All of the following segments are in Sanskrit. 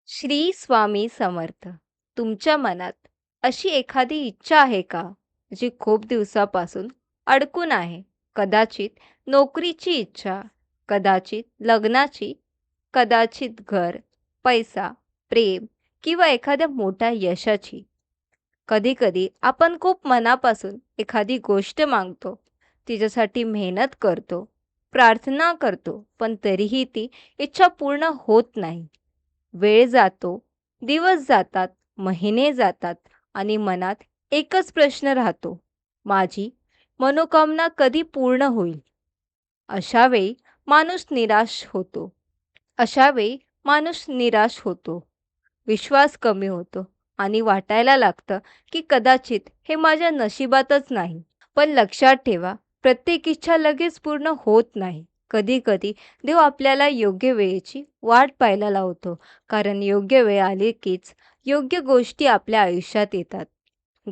श्री स्वामी समर्थ. तुमच्या मनात अशी एखादी इच्छा आहे का, जी खूप दिवसापासून अडकून आहे? कदाचित नोकरीची इच्छा, कदाचित लग्नाची, कदाचित घर, पैसा, प्रेम किंवा एखाद्या मोठ्या यशाची. कधी-कधी आपण खूप मनापासून एखादी गोष्ट मागतो, तिच्यासाठी मेहनत करतो, प्रार्थना करतो, पण तरीही ती इच्छा पूर्ण होत नाही. वेळ जातो, दिवस जातात, महिने जातात आणि मनात एकच प्रश्न राहतो. माझी मनोकामना कधी पूर्ण होईल? अशा वेळी माणूस निराश होतो. अशा वेळी माणूस निराश होतो. विश्वास कमी होतो आणि वाटायला लागतं की कदाचित हे माझ्या नशिबातच नाही. पण लक्षात ठेवा, प्रत्येक इच्छा लगेच पूर्ण होत नाही. कधी-कधी देव आपल्याला योग्य वेळेची वाट पाहायला लावतो. कारण योग्य वेळ आली कीच योग्य गोष्टी आपल्या आयुष्यात येतात.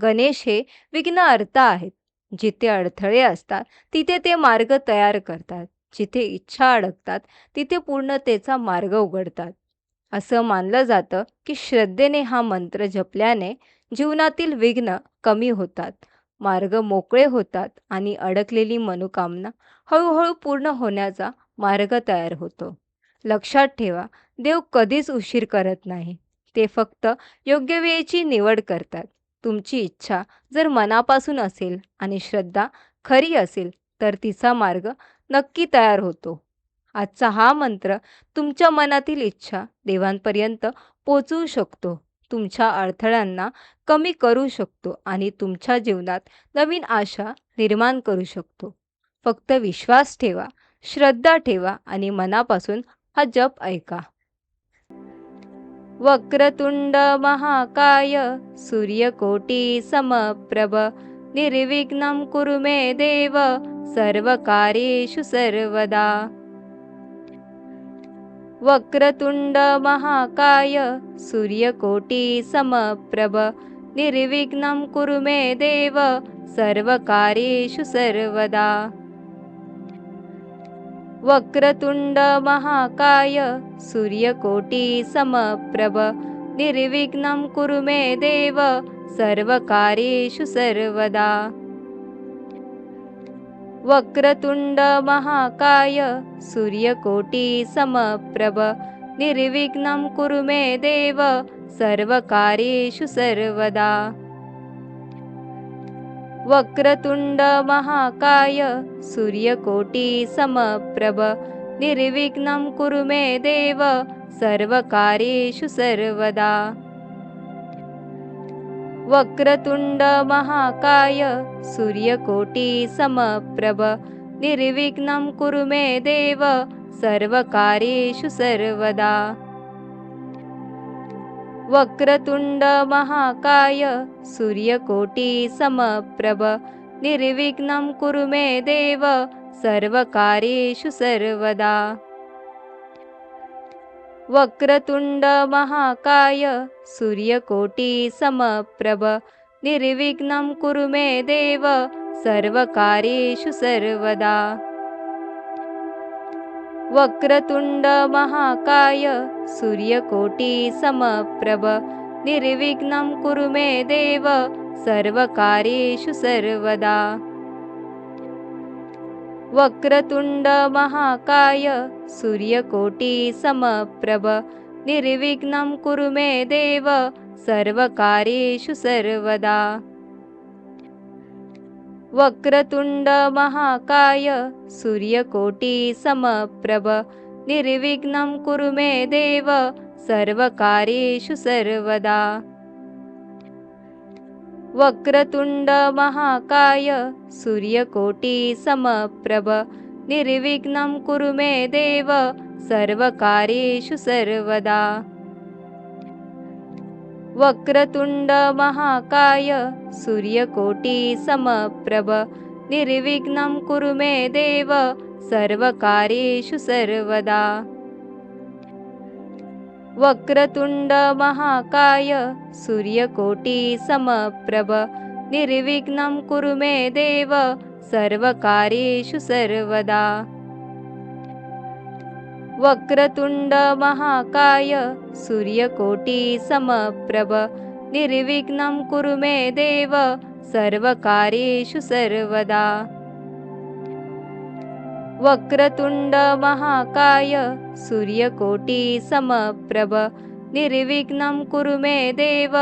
गणेश हे विघ्नहर्ता आहेत. जिथे अडथळे असतात, तिथे ते मार्ग तयार करतात. जिथे इच्छा अडकतात, तिथे पूर्णतेचा मार्ग उघडतात. असं मानलं जातं की श्रद्धेने हा मंत्र जपल्याने जीवनातील विघ्न कमी होतात, मार्ग मोकळे होतात आणि अडकलेली मनोकामना हळूहळू पूर्ण होण्याचा मार्ग तयार होतो. लक्षात ठेवा, देव कधीच उशीर करत नाही. ते फक्त योग्य वेळेची निवड करतात. तुमची इच्छा जर मनापासून असेल आणि श्रद्धा खरी असेल, तर तिचा मार्ग नक्की तयार होतो. आजचा हा मंत्र तुमच्या मनातील इच्छा देवांपर्यंत पोचवू शकतो. तुमच्या अडथळ्यांना कमी करू शकतो आणि तुमच्या जीवनात नवीन आशा निर्माण करू शकतो. फक्त विश्वास ठेवा, श्रद्धा ठेवा आणि मनापासून हा जप ऐका. वक्रतुंड महाकाय सूर्यकोटी समप्रभ निर्विघ्नं कुरु मे देव सर्वकार्येषु सर्वदा. वक्रतुंड महाकाय सूर्यकोटी समप्रभ निर्विघ्नं कुरु मे देव सर्वकार्येषु सर्वदा. वक्रतुंड महाकाय सूर्यकोटी समप्रभ निर्विघ्नं कुरु मे देव सर्वकार्येषु सर्वदा. वक्रतुंड महाकाय सूर्यकोटी समप्रभ निर्विघ्नं कुरु मे देव सर्वकार्येषु सर्वदा. वक्रतुंड महाकाय सूर्यकोटी समप्रभ निर्विघ्नं कुरु मे देव सर्वकार्येषु सर्वदा. वक्रतुंड महाकाय सूर्यकोटी समप्रभ निर्विघ्नं कुरु मे देव सर्वकार्येषु सर्वदा. वक्रतुंड महाकाय सूर्यकोटी समप्रभ निर्विघ्नं कुरु मे देव सर्वकार्येषु सर्वदा. वक्रतुंड महाकाय सूर्यकोटी समप्रभ निर्विघ्नं कुरु मे देव सर्वकार्येषु सर्वदा. वक्रतुंड महाकाय सूर्यकोटी समप्रभ निर्विघ्नं कुरु मे देव सर्वकार्येषु सर्वदा. वक्रतुंड महाकाय सूर्यकोटी समप्रभ निर्विघ्नं कुरु मे देव सर्वकार्येषु सर्वदा. वक्रतुंड महाकाय सूर्यकोटी समप्रभ निर्विघ्नं कुरु मे देव सर्वकार्येषु सर्वदा. वक्रतुंड महाकाय सूर्यकोटी समप्रभ निर्विघ्नं कुरु मे देव सर्वकार्येषु सर्वदा. वक्रतुंड महाकाय सूर्यकोटी समप्रभ निर्विघ्नं कुरु मे देव सर्वकार्येषु सर्वदा. वक्रतुंड महाकाय सूर्यकोटी समप्रभ निर्विघ्नं कुरु मे देव सर्वकार्येषु सर्वदा. वक्रतुंड महाकाय सूर्यकोटी समप्रभ निर्विघ्नं कुरु मे देव सर्वकार्येषु सर्वदा। वक्रतुंड महाकाय सूर्यकोटी समप्रभ निर्विघ्नं कुरु मे देव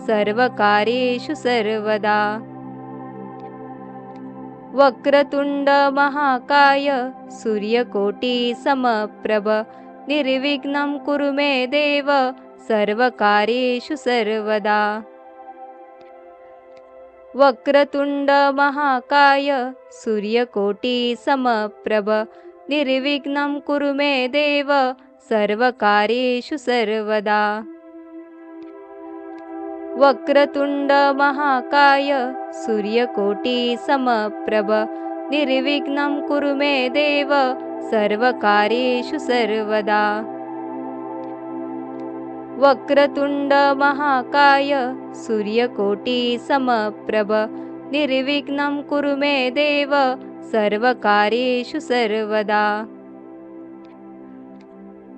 सर्वकार्येषु सर्वदा। वक्रतुंड महाकाय सूर्यकोटी समप्रभ निर्विघ्नं कुरु मे देव सर्वकार्येषु सर्वदा। वक्रतुंड महाकाय सूर्यकोटी समप्रभ निर्विघ्नं कुरु मे देव सर्वकार्येषु सर्वदा। वक्रतुंड महाकाय सूर्यकोटी समप्रभ निर्विघ्नं कुरु मे देव सर्वकार्येषु सर्वदा। वक्रतुंड महाकाय सूर्यकोटी समप्रभ निर्विघ्नं कुरु मे देव सर्वकार्येषु सर्वदा।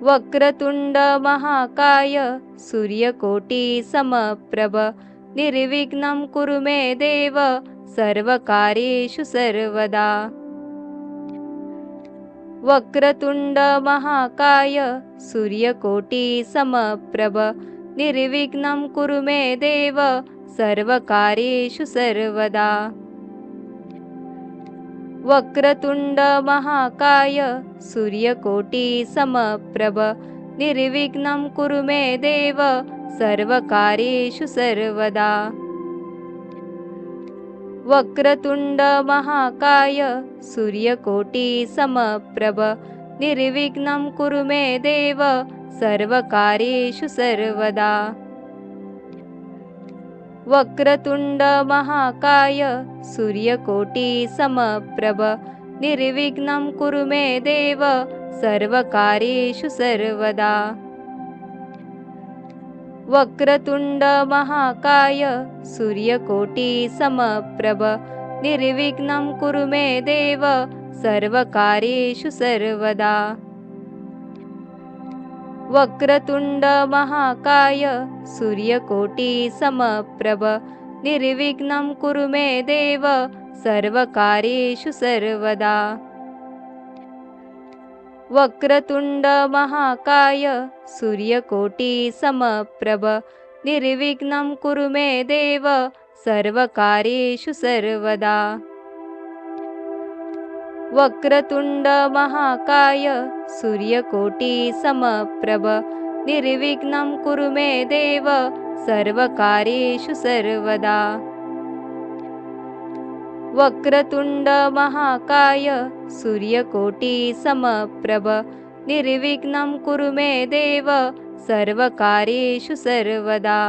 वक्रतुंड महाकाय सूर्यकोटी समप्रभ निर्विघ्नं कुरु मे देव सर्वकार्येषु सर्वदा। वक्रतुंड महाकाय सूर्यकोटी समप्रभ निर्विघ्नं कुरु मे देव सर्वकार्येषु सर्वदा। वक्रतुंड महाकाय सूर्यकोटी समप्रभ निर्विघ्नं कुरु मे देव सर्वकार्येषु सर्वदा। वक्रतुंड महाकाय सूर्यकोटी समप्रभ निर्विघ्नं कुरु मे देव सर्वकार्येषु सर्वदा। वक्रतुंड महाकाय सूर्यकोटी समप्रभ निर्विघ्नं कुरु मे देव सर्वकार्येषु सर्वदा। वक्रतुंड महाकाय सूर्यकोटी समप्रभ निर्विघ्नं कुरु मे देव सर्वकार्येषु सर्वदा। वक्रतुंड महाकाय सूर्यकोटी समप्रभ निर्विघ्नं कुरु मे देव सर्वकार्येषु सर्वदा। वक्रतुंड महाकाय सूर्यकोटी समप्रभ निर्विघ्नं कुरु मे देव सर्वकार्येषु सर्वदा। वक्रतुंड महाकाय सूर्यकोटी समप्रभ निर्विघ्नं कुरु मे देव सर्वकार्येषु सर्वदा। वक्रतुंड महाकाय सूर्यकोटी समप्रभ निर्विघ्नं कुरु मे देव सर्वकार्येषु सर्वदा।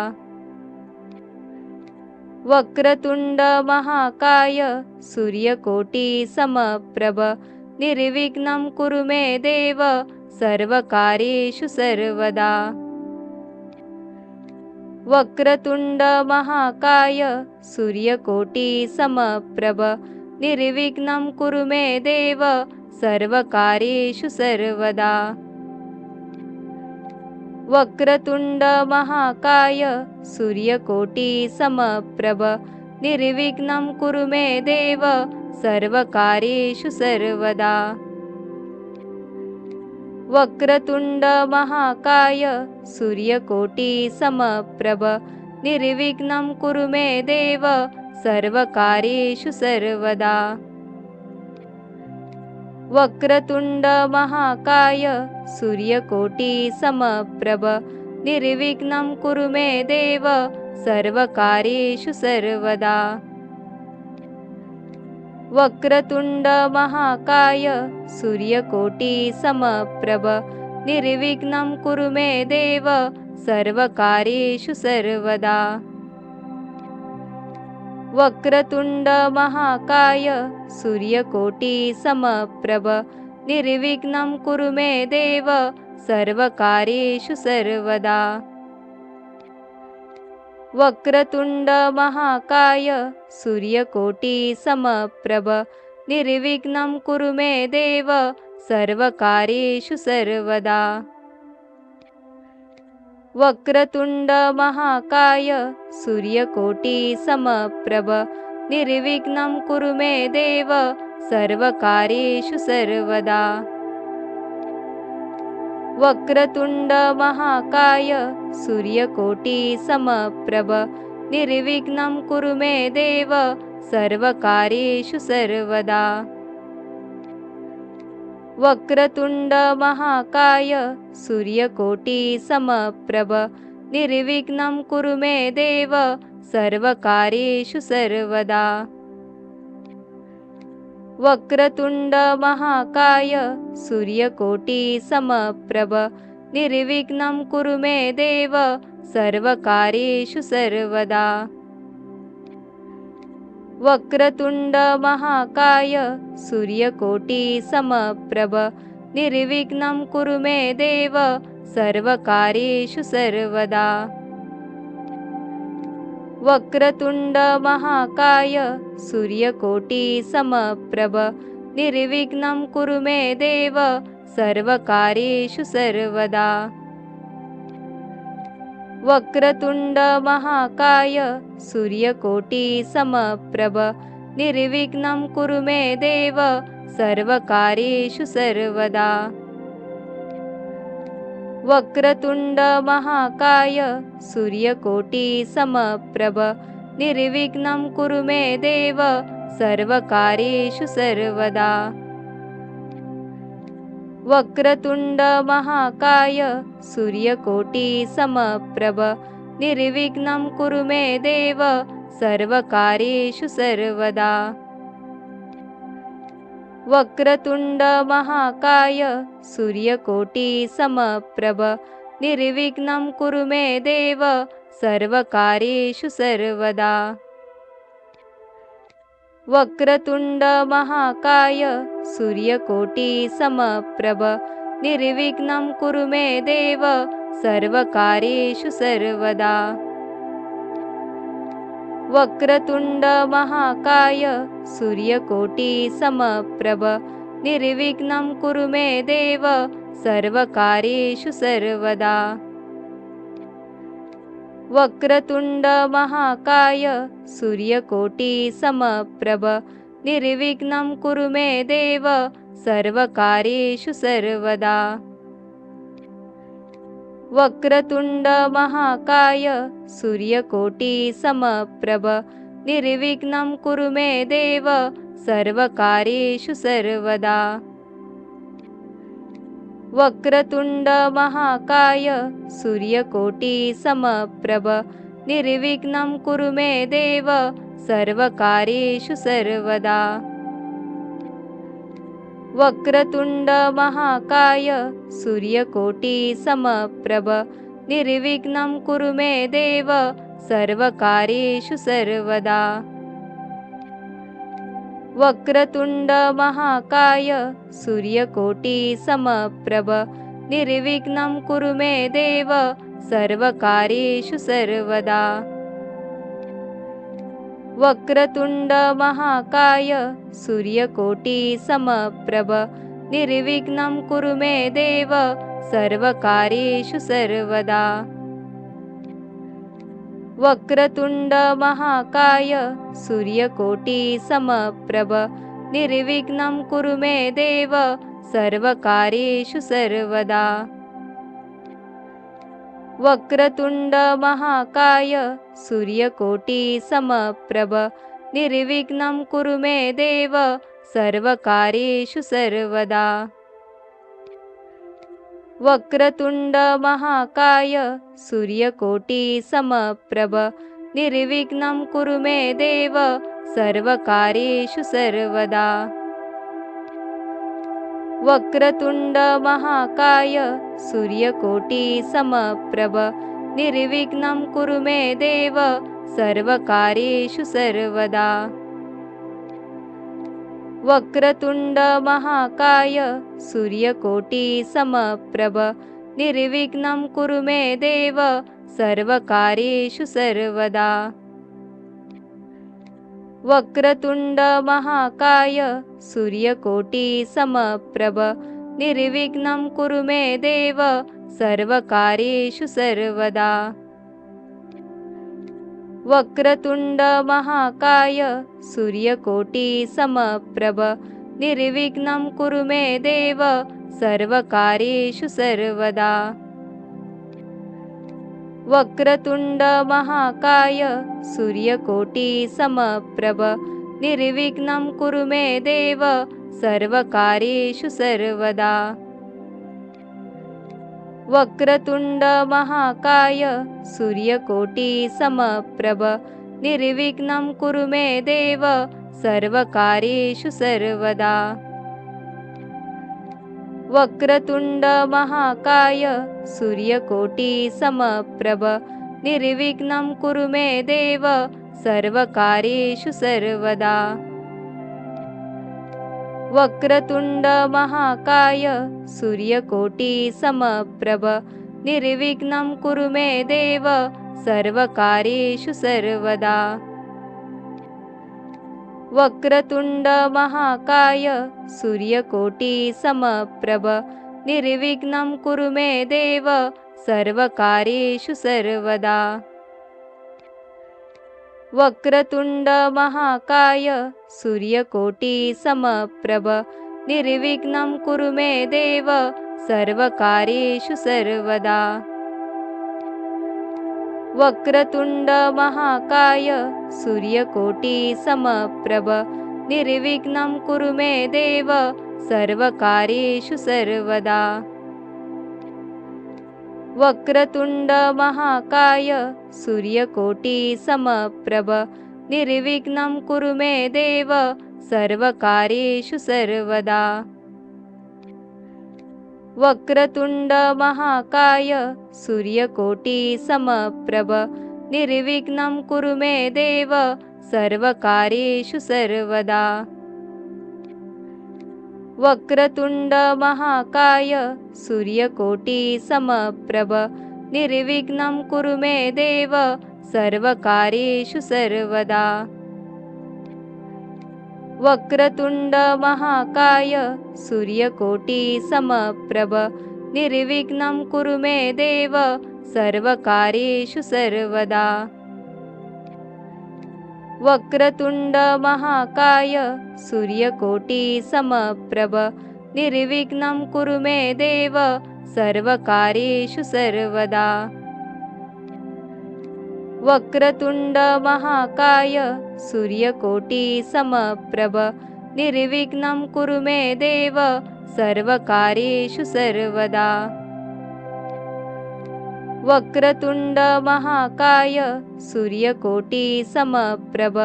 वक्रतुंड महाकाय सूर्यकोटी समप्रभ निर्विघ्नं कुरु मे देव सर्वकार्येषु सर्वदा। वक्रतुंड महाकाय सूर्यकोटी समप्रभ निर्विघ्नं कुरु मे देव सर्वकार्येषु सर्वदा। वक्रतुंड महाकाय सूर्यकोटी समप्रभ निर्विघ्नं कुरु मे देव सर्वकार्येषु सर्वदा। वक्रतुंड महाकाय सूर्यकोटी समप्रभ निर्विघ्नं कुरु मे देव सर्वकार्येषु सर्वदा। वक्रतुंड महाकाय सूर्यकोटी समप्रभ निर्विघ्नं कुरु मे देव सर्वकार्येषु सर्वदा। वक्रतुंड महाकाय सूर्यकोटी समप्रभ निर्विघ्नं कुरु मे देव सर्वकार्येषु सर्वदा। वक्रतुंड महाकाय सूर्यकोटी समप्रभ निर्विघ्नं कुरु मे देव सर्वकार्येषु सर्वदा। वक्रतुंड महाकाय सूर्यकोटी समप्रभ निर्विघ्नं कुरु मे देव सर्वकार्येषु सर्वदा। वक्रतुंड महाकाय सूर्यकोटी समप्रभ निर्विघ्नं कुरु मे देव सर्वकार्येषु सर्वदा। वक्रतुंड महाकाय सूर्यकोटी समप्रभ निर्विघ्नं कुरु मे देव सर्वकार्येषु सर्वदा। वक्रतुंड महाकाय सूर्यकोटी समप्रभ निर्विघ्नं कुरु मे देव सर्वकार्येषु सर्वदा। वक्रतुंड महाकाय सूर्यकोटी समप्रभ निर्विघ्नं कुरु मे देव सर्वकार्येषु सर्वदा। वक्रतुंड महाकाय सूर्यकोटी समप्रभ निर्विघ्नं कुरु मे देव सर्वकार्येषु सर्वदा। वक्रतुंड महाकाय सूर्यकोटी समप्रभ निर्विघ्नं कुरु मे देव सर्वकार्येषु सर्वदा। वक्रतुंड महाकाय सूर्यकोटी समप्रभ निर्विघ्नं कुरु मे देव सर्वकार्येषु सर्वदा। वक्रतुंड महाकाय सूर्यकोटी समप्रभ निर्विघ्नं कुरु मे देव सर्वकार्येषु सर्वदा। वक्रतुंड महाकाय सूर्यकोटी समप्रभ निर्विघ्नं कुरु मे देव सर्वकार्येषु सर्वदा। वक्रतुंड महाकाय सूर्यकोटी समप्रभ निर्विघ्नं कुरु मे देव सर्वकार्येषु सर्वदा। वक्रतुंड महाकाय सूर्यकोटी समप्रभ निर्विघ्नं कुरु मे देव सर्वकार्येषु सर्वदा। वक्रतुंड महाकाय सूर्यकोटी समप्रभ निर्विघ्नं कुरु मे देव सर्वकार्येषु सर्वदा। वक्रतुंड महाकाय सूर्यकोटी समप्रभ निर्विघ्नं कुरु मे देव सर्वकार्येषु सर्वदा। वक्रतुंड महाकाय सूर्यकोटी समप्रभ निर्विघ्नं कुरु मे देव सर्वकार्येषु सर्वदा। वक्रतुंड महाकाय सूर्यकोटी समप्रभ निर्विघ्नं कुरु मे देव सर्वकार्येषु सर्वदा। वक्रतुंड महाकाय सूर्यकोटी समप्रभ निर्विघ्नं कुरु मे देव सर्वकार्येषु सर्वदा। वक्रतुंड महाकाय सूर्यकोटी समप्रभ निर्विघ्नं कुरु मे देव सर्वकार्येषु सर्वदा। वक्रतुंड महाकाय सूर्यकोटी समप्रभ निर्विघ्नं कुरु मे देव सर्वकार्येषु सर्वदा। वक्रतुंड महाकाय सूर्यकोटी समप्रभ निर्विघ्नं कुरु मे देव सर्वकार्येषु सर्वदा। वक्रतुंड महाकाय सूर्यकोटी समप्रभ निर्विघ्नं कुरु मे देव सर्वकार्येषु सर्वदा। वक्रतुंड महाकाय सूर्यकोटी समप्रभ निर्विघ्नं कुरु मे देव सर्वकार्येषु सर्वदा। वक्रतुंड महाकाय सूर्यकोटी समप्रभ निर्विघ्नं कुरु मे देव सर्वकार्येषु सर्वदा। वक्रतुंड महाकाय सूर्यकोटी समप्रभ निर्विघ्नं कुरु मे देव सर्वकार्येषु सर्वदा। वक्रतुंड महाकाय सूर्यकोटी समप्रभ निर्विघ्नं कुरु मे देव सर्वकार्येषु सर्वदा। वक्रतुंड महाकाय सूर्यकोटि समप्रभ निर्विघ्नं कुरु मे देव सर्वकार्येषु सर्वदा। वक्रतुंड महाकाय सूर्यकोटि समप्रभ निर्विघ्नं कुरु मे देव सर्वकार्येषु सर्वदा। वक्रतुंड महाकाय सूर्यकोटि समप्रभ निर्विघ्नं कुरु मे देव सर्वकार्येषु सर्वदा। वक्रतुंड महाकाय सूर्यकोटि समप्रभ निर्विघ्नं कुरु मे देव सर्वकार्येषु सर्वदा। वक्रतुंड महाकाय सूर्यकोटि समप्रभ निर्विघ्नं कुरु मे देव सर्वकार्येषु सर्वदा। वक्रतुंड महाकाय सूर्यकोटि समप्रभ निर्विघ्नं कुरु मे देव सर्वकार्येषु सर्वदा। वक्रतुंड महाकाय सूर्यकोटि समप्रभ निर्विघ्नं कुरु मे देव सर्वकार्येषु सर्वदा। वक्रतुंड महाकाय सूर्यकोटि समप्रभ निर्विघ्नं कुरु मे देव सर्वकार्येषु सर्वदा। वक्रतुंड महाकाय सूर्यकोटि समप्रभ निर्विघ्नं कुरु मे देव सर्वकार्येषु सर्वदा। वक्रतुंड महाकाय सूर्यकोटि समप्रभ निर्विघ्नं कुरु मे देव सर्वकार्येषु सर्वदा। वक्रतुंड महाकाय सूर्यकोटि समप्रभ निर्विघ्नं कुरु मे देव सर्वकार्येषु सर्वदा। वक्रतुंड महाकाय सूर्यकोटि समप्रभ निर्विघ्नं कुरु मे देव सर्वकार्येषु सर्वदा। वक्रतुंड महाकाय सूर्यकोटि समप्रभ निर्विघ्नं कुरु मे देव सर्वकार्येषु सर्वदा। वक्रतुंड महाकाय सूर्यकोटि समप्रभ निर्विघ्नं कुरु मे देव सर्वकार्येषु सर्वदा। वक्रतुंड महाकाय सूर्यकोटि समप्रभ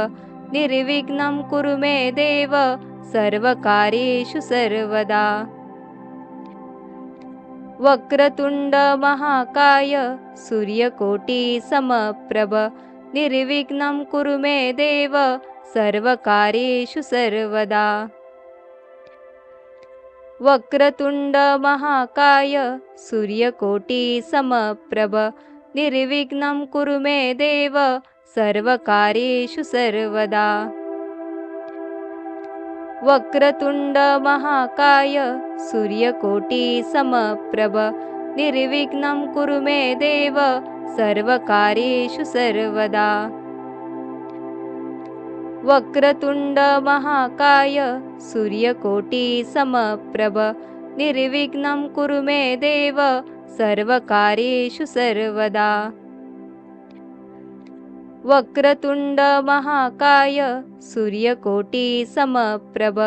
निर्विघ्नं कुरु मे देव सर्वकार्येषु सर्वदा। वक्रतुंड महाकाय सूर्यकोटि समप्रभ निर्विघ्नं कुरु मे देव सर्वकार्येषु सर्वदा। वक्रतुंड महाकाय सूर्यकोटि समप्रभ निर्विघ्नं कुरु मे देव सर्वकार्येषु सर्वदा। वक्रतुंड महाकाय सूर्यकोटि समप्रभ निर्विघ्नं कुरु मे देव सर्वकार्येषु सर्वदा। वक्रतुंड महाकाय सूर्यकोटि समप्रभ निर्विघ्नं कुरु मे देव सर्वकार्येषु सर्वदा। वक्रतुंड महाकाय सूर्यकोटि समप्रभ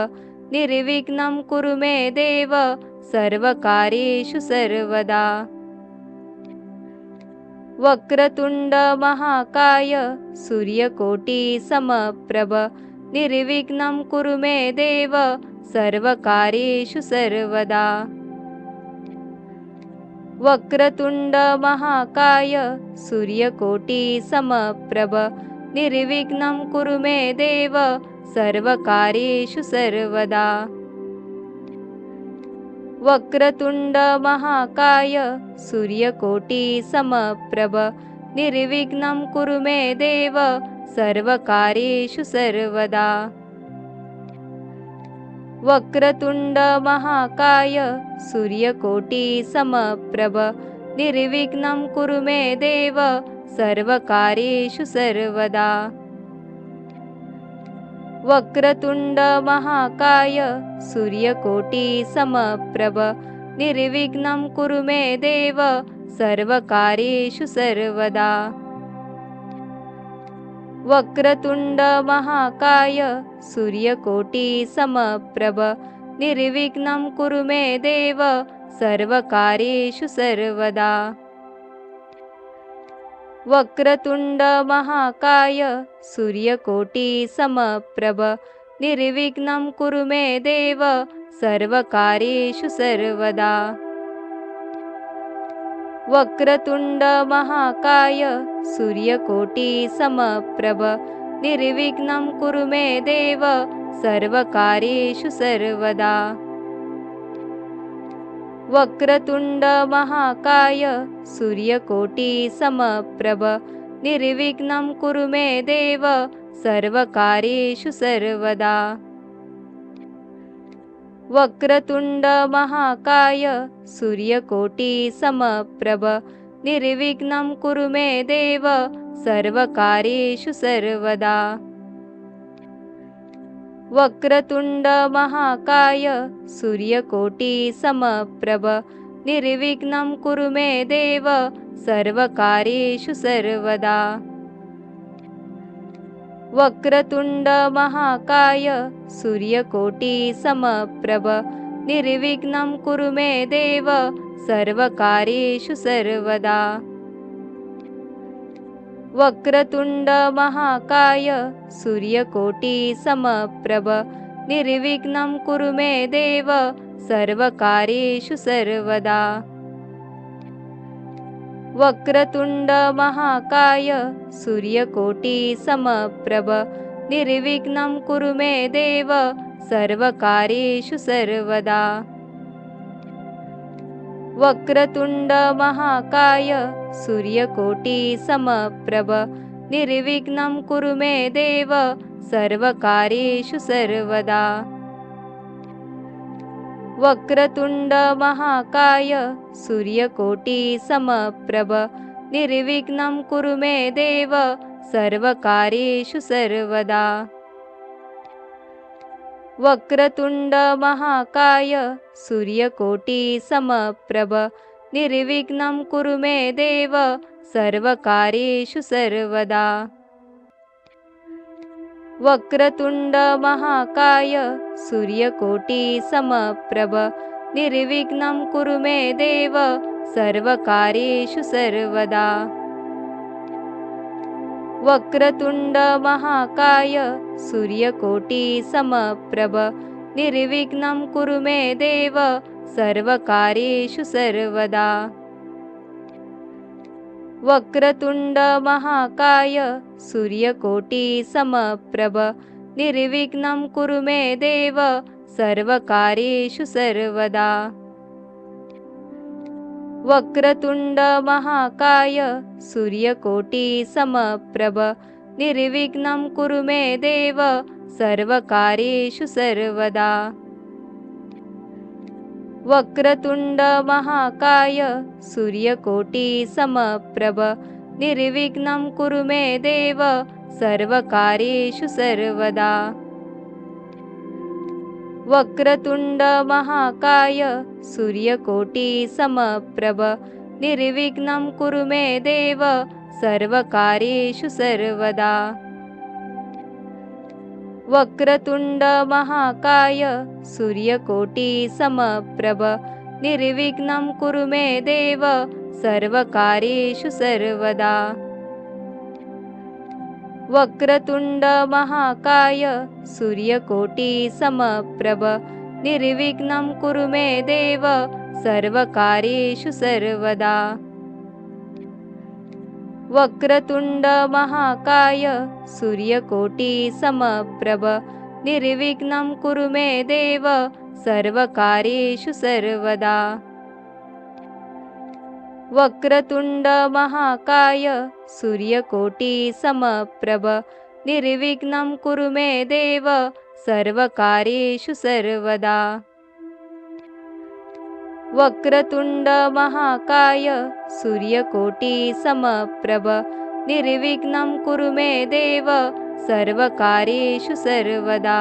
निर्विघ्नं कुरु मे देव सर्वकार्येषु सर्वदा। वक्रतुंड महाकाय सूर्यकोटि समप्रभ निर्विघ्नं कुरु मे देव सर्वकार्येषु सर्वदा। वक्रतुंड महाकाय सूर्यकोटि समप्रभ निर्विघ्नं कुरु मे देव सर्वकार्येषु सर्वदा। वक्रतुंड महाकाय सूर्यकोटि समप्रभ निर्विघ्नं कुरु मे देव सर्वकार्येषु सर्वदा। वक्रतुंड महाकाय सूर्यकोटी समप्रभ निर्विघ्नं कुरु मे देव सर्वकार्येषु सर्वदा। वक्रतुंड महाकाय सूर्यकोटी समप्रभ निर्विघ्नं कुरु मे देव सर्वकार्येषु सर्वदा। वक्रतुंड महाकाय सूर्यकोटी समप्रभ निर्विघ्नं कुरु मे देव सर्वकार्येषु सर्वदा। वक्रतुंड महाकाय सूर्यकोटी समप्रभ निर्विघ्नं कुरु मे देव सर्वकार्येषु सर्वदा। वक्रतुंड महाकाय सूर्यकोटी समप्रभ निर्विघ्नं कुरु मे देव सर्वकार्येषु सर्वदा। वक्रतुंड महाकाय सूर्यकोटी समप्रभ निर्विघ्नं कुरु मे देव सर्वकार्येषु सर्वदा। वक्रतुंड महाकाय सूर्यकोटी समप्रभ निर्विघ्नं कुरु मे देव सर्वकार्येषु सर्वदा। वक्रतुंड महाकाय सूर्यकोटी समप्रभ निर्विघ्नं कुरु मे देव सर्वकार्येषु सर्वदा। वक्रतुंड महाकाय सूर्यकोटी समप्रभ निर्विघ्नं कुरु मे देव सर्वकार्येषु सर्वदा। वक्रतुंड महाकाय सूर्यकोटी समप्रभ निर्विघ्नं कुरु मे देव सर्वकार्येषु सर्वदा। वक्रतुंड महाकाय सूर्यकोटी समप्रभ निर्विघ्नं कुरु मे देव सर्वकार्येषु सर्वदा। वक्रतुंड महाकाय सूर्यकोटी समप्रभ निर्विघ्नं कुरु मे देव सर्वकार्येषु सर्वदा। वक्रतुंड महाकाय सूर्यकोटी समप्रभ निर्विघ्नं कुरु मे देव सर्वकार्येषु सर्वदा। वक्रतुंड महाकाय सूर्यकोटी समप्रभ निर्विघ्नं कुरु मे देव सर्वकार्येषु सर्वदा। वक्रतुंड महाकाय सूर्यकोटी समप्रभ निर्विघ्नं कुरु मे देव सर्वकार्येषु सर्वदा। वक्रतुंड महाकाय सूर्यकोटी समप्रभ निर्विघ्नं कुरु मे देव सर्वकार्येषु सर्वदा। वक्रतुंड महाकाय सूर्यकोटी समप्रभ निर्विघ्नं कुरु मे देव सर्वकार्येषु सर्वदा। वक्रतुंड महाकाय सूर्यकोटी समप्रभ निर्विघ्नं कुरु मे देव सर्वकार्येषु सर्वदा। वक्रतुंड महाकाय सूर्यकोटी समप्रभ निर्विघ्नं कुरु मे देव सर्वकार्येषु सर्वदा। वक्रतुंड महाकाय सूर्यकोटी समप्रभ निर्विघ्नं कुरु मे देव सर्वकार्येषु सर्वदा। वक्रतुंड महाकाय सूर्यकोटी समप्रभ निर्विघ्नं कुरु मे देव सर्वकार्येषु सर्वदा। वक्रतुंड महाकाय सूर्यकोटी समप्रभ निर्विघ्नं कुरु मे देव सर्वकार्येषु सर्वदा। वक्रतुंड महाकाय सूर्यकोटी समप्रभ निर्विघ्नं कुरु मे देव सर्वकार्येषु सर्वदा। वक्रतुंड महाकाय सूर्यकोटी समप्रभ निर्विघ्नं कुरु मे देव सर्वकार्येषु सर्वदा। वक्रतुंड महाकाय सूर्यकोटी समप्रभ निर्विघ्नं कुरु मे देव सर्वकार्येषु सर्वदा।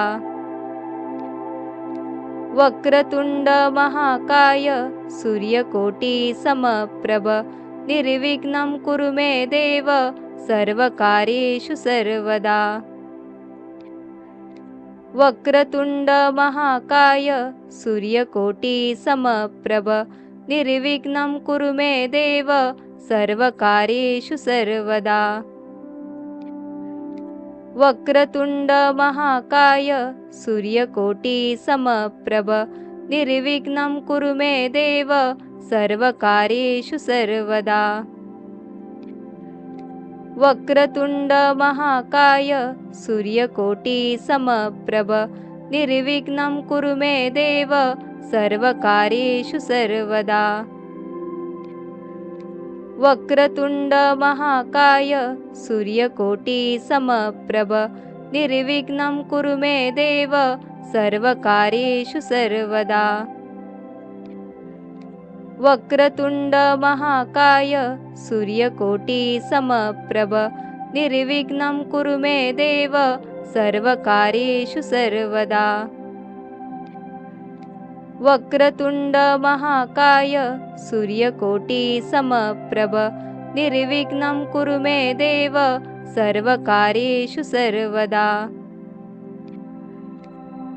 वक्रतुंड महाकाय सूर्यकोटी समप्रभ निर्विघ्नं कुरु मे देव सर्वकार्येषु सर्वदा। वक्रतुंड महाकाय सूर्यकोटी समप्रभ निर्विघ्नं कुरु मे देव सर्वकार्येषु सर्वदा। वक्रतुंड महाकाय सूर्यकोटी समप्रभ निर्विघ्नं कुरु मे देव सर्वकार्येषु सर्वदा। वक्रतुंड महाकाय सूर्यकोटी समप्रभ निर्विघ्नं कुरु मे देव सर्वकार्येषु सर्वदा। वक्रतुंड महाकाय सूर्यकोटी समप्रभ निर्विघ्नं कुरु मे देव सर्वकार्येषु सर्वदा। वक्रतुंड महाकाय सूर्यकोटी समप्रभ निर्विघ्नं कुरु मे देव सर्वकार्येषु सर्वदा। वक्रतुंड महाकाय सूर्यकोटी समप्रभ निर्विघ्नं कुरु मे देव सर्वकार्येषु सर्वदा।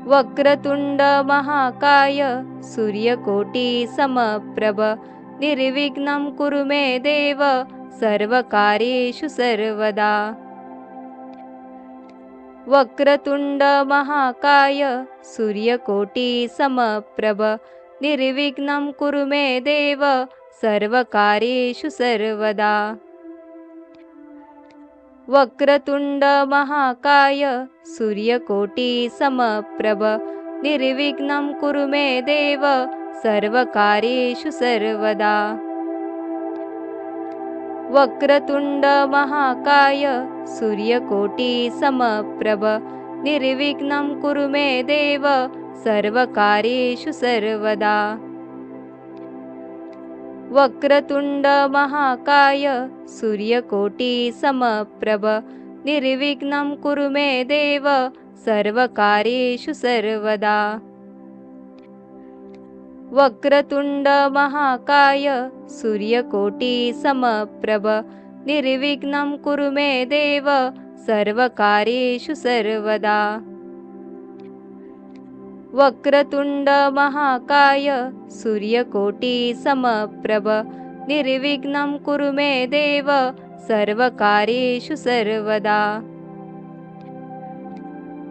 वक्रतुंड महाकाय सूर्यकोटी समप्रभ निर्विघ्नं कुरु मे देव सर्वकार्येषु सर्वदा। वक्रतुंड महाकाय सूर्यकोटी समप्रभ निर्विघ्नं कुरु मे देव सर्वकार्येषु सर्वदा। वक्रतुंड महाकाय सूर्यकोटी समप्रभ निर्विघ्नं कुरु मे देव सर्वकार्येषु सर्वदा। वक्रतुंड महाकाय सूर्यकोटी समप्रभ निर्विघ्नं कुरु मे देव सर्वकार्येषु सर्वदा। वक्रतुंड महाकाय सूर्यकोटी समप्रभ निर्विघ्नं कुरु मे देव सर्वकार्येषु सर्वदा। वक्रतुंड महाकाय सूर्यकोटी समप्रभ निर्विघ्नं कुरु मे देव सर्वकार्येषु सर्वदा। वक्रतुंड महाकाय सूर्यकोटी समप्रभ निर्विघ्नं कुरु मे देव सर्वकार्येषु सर्वदा।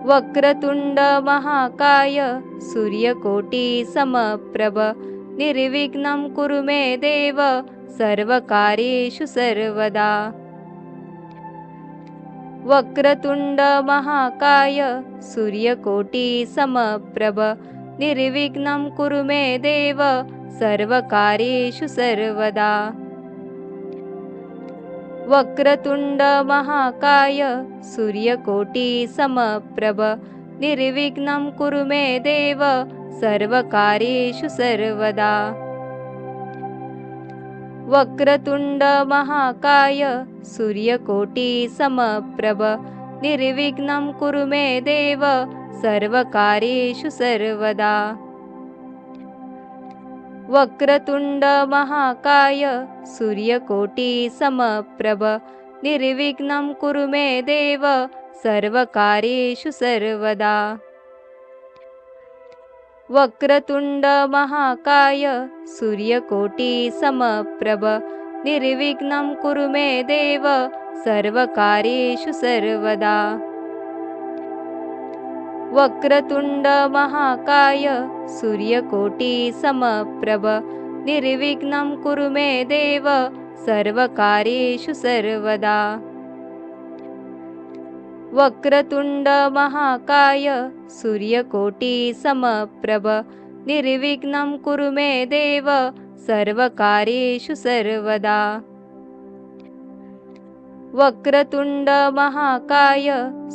वक्रतुंड महाकाय सूर्यकोटी समप्रभ निर्विघ्नं कुरु मे देव सर्वकार्येषु सर्वदा। वक्रतुंड महाकाय सूर्यकोटी समप्रभ निर्विघ्नं कुरु मे देव सर्वकार्येषु सर्वदा। वक्रतुंड महाकाय सूर्यकोटी समप्रभ निर्विघ्नं कुरु मे देव सर्वकार्येषु सर्वदा। वक्रतुंड महाकाय सूर्यकोटी समप्रभ निर्विघ्नं कुरु मे देव सर्वकार्येषु सर्वदा। वक्रतुंड महाकाय सूर्यकोटी समप्रभ निर्विघ्नं कुरु मे देव सर्वकार्येषु सर्वदा। वक्रतुंड महाकाय सूर्यकोटी समप्रभ निर्विघ्नं कुरु मे देव सर्वकार्येषु सर्वदा। वक्रतुंड महाकाय सूर्यकोटी समप्रभ निर्विघ्नं कुरु मे देव सर्वकार्येषु सर्वदा। वक्रतुंड महाकाय सूर्यकोटी समप्रभ निर्विघ्नं कुरु मे देव सर्वकार्येषु सर्वदा। वक्रतुंड महाकाय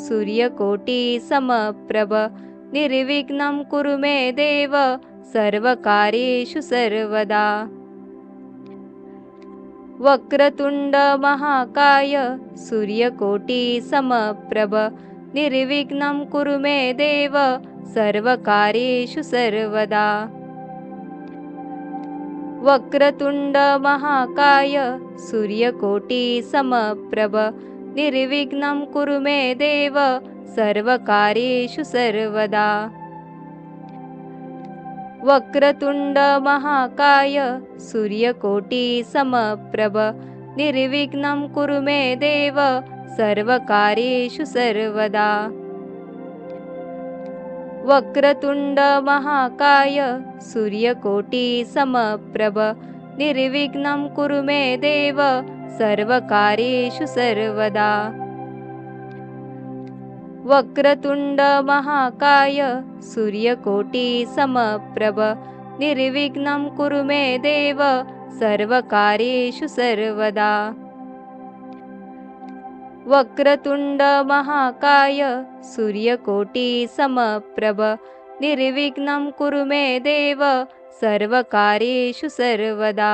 सूर्यकोटी समप्रभ निर्विघ्नं कुरु मे देव सर्वकार्येषु सर्वदा। वक्रतुंड महाकाय सूर्यकोटि समप्रभ निर्विघ्नं कुरु मे देव सर्वकार्येषु सर्वदा। वक्रतुंड महाकाय सूर्यकोटि समप्रभ निर्विघ्नं कुरु मे देव सर्वकार्येषु सर्वदा। वक्रतुंड महाकाय सूर्यकोटि समप्रभ निर्विघ्नं कुरु मे देव सर्वकार्येषु सर्वदा। वक्रतुंड महाकाय सूर्यकोटि समप्रभ निर्विघ्नं कुरु मे देव सर्वकार्येषु सर्वदा। वक्रतुंड महाकाय सूर्यकोटि समप्रभ निर्विघ्नं कुरु मे देव सर्वकार्येषु सर्वदा। वक्रतुंड महाकाय सूर्यकोटि समप्रभ निर्विघ्नं कुरु मे देव सर्वकार्येषु सर्वदा।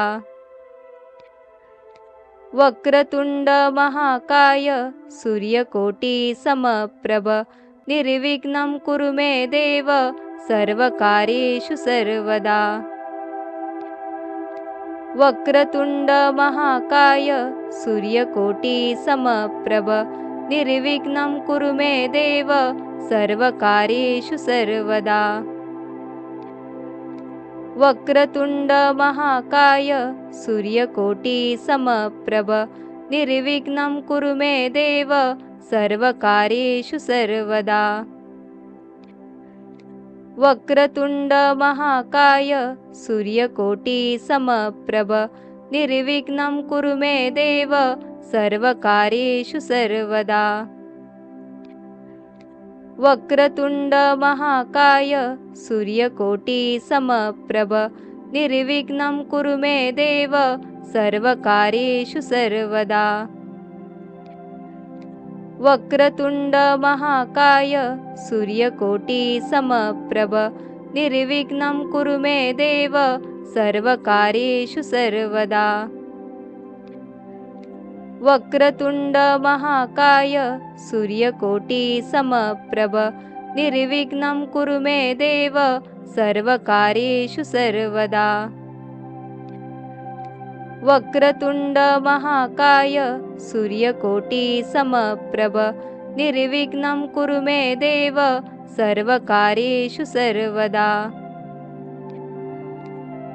वक्रतुंड महाकाय सूर्यकोटि समप्रभ निर्विघ्नं कुरु मे देव सर्वकार्येषु सर्वदा। वक्रतुंड महाकाय सूर्यकोटि समप्रभ निर्विघ्नं कुरु मे देव सर्वकार्येषु सर्वदा। वक्रतुंड महाकाय सूर्यकोटि समप्रभ निर्विघ्नं कुरु मे देव सर्वकार्येषु सर्वदा। वक्रतुंड महाकाय सूर्यकोटि समप्रभ निर्विघ्नं कुरु मे देव सर्वकार्येषु सर्वदा। वक्रतुंड महाकाय सूर्यकोटि समप्रभ निर्विघ्नं कुरु मे देव सर्वकार्येषु सर्वदा। वक्रतुंड महाकाय सूर्यकोटि समप्रभ निर्विघ्नं कुरु मे देव सर्वकार्येषु सर्वदा। वक्रतुंड महाकाय सूर्यकोटि समप्रभ निर्विघ्नं कुरु मे देव सर्वकार्येषु सर्वदा। वक्रतुंड महाकाय सूर्यकोटि समप्रभ निर्विघ्नं कुरु मे देव सर्वकार्येषु सर्वदा।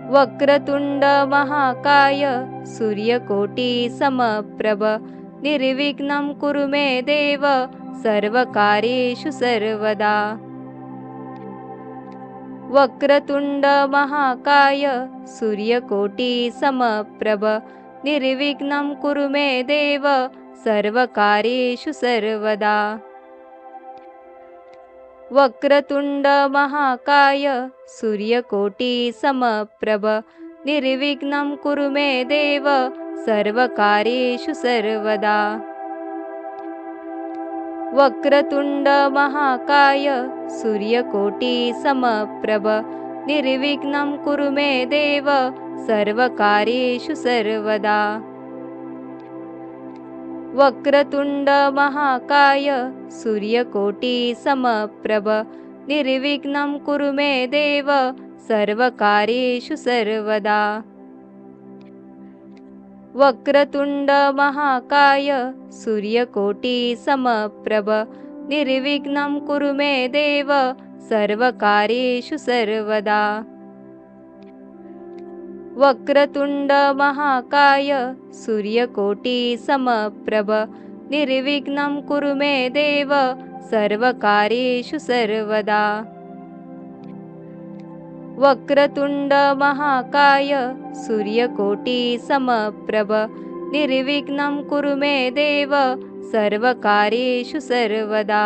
वक्रतुंड महाकाय सूर्यकोटि समप्रभ निर्विघ्नं कुरु मे देव सर्वकार्येषु सर्वदा। वक्रतुंड महाकाय सूर्यकोटि समप्रभ निर्विघ्नं कुरु मे देव सर्वकार्येषु सर्वदा। वक्रतुंड महाकाय सूर्यकोटि समप्रभ निर्विघ्नं कुरु मे देव सर्वकार्येषु सर्वदा। वक्रतुंड महाकाय सूर्यकोटि समप्रभ निर्विघ्नं कुरु मे देव सर्वकार्येषु सर्वदा। वक्रतुंड महाकाय सूर्यकोटि समप्रभ निर्विघ्नं कुरु मे देव सर्वकार्येषु सर्वदा। वक्रतुंड महाकाय सूर्यकोटि समप्रभ निर्विघ्नं कुरु मे देव सर्वकार्येषु सर्वदा। वक्रतुंड महाकाय सूर्यकोटि समप्रभ निर्विघ्नं कुरु मे देव सर्वकार्येषु सर्वदा। वक्रतुंड महाकाय सूर्यकोटि समप्रभ निर्विघ्नं कुरु मे देव सर्वकार्येषु सर्वदा।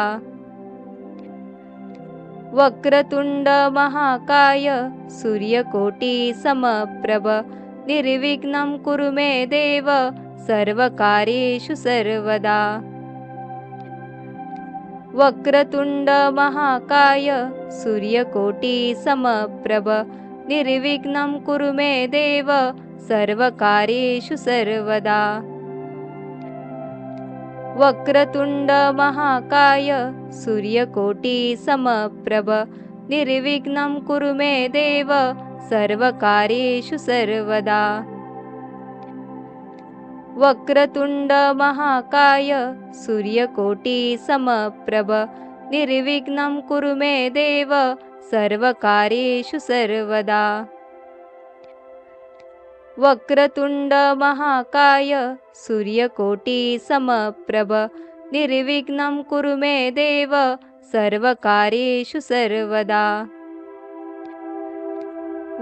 वक्रतुंड महाकाय सूर्यकोटि समप्रभ निर्विघ्नं कुरु मे देव सर्वकार्येषु सर्वदा। वक्रतुंड महाकाय सूर्यकोटी समप्रभ निर्विघ्नं कुरु मे देव सर्वकार्येषु सर्वदा। वक्रतुंड महाकाय सूर्यकोटी समप्रभ निर्विघ्नं कुरु मे देव सर्वकार्येषु सर्वदा। वक्रतुंड महाकाय सूर्यकोटी समप्रभ निर्विघ्नं कुरु मे देव सर्वकार्येषु सर्वदा। वक्रतुंड महाकाय सूर्यकोटी समप्रभ निर्विघ्नं कुरु मे देव सर्वकार्येषु सर्वदा।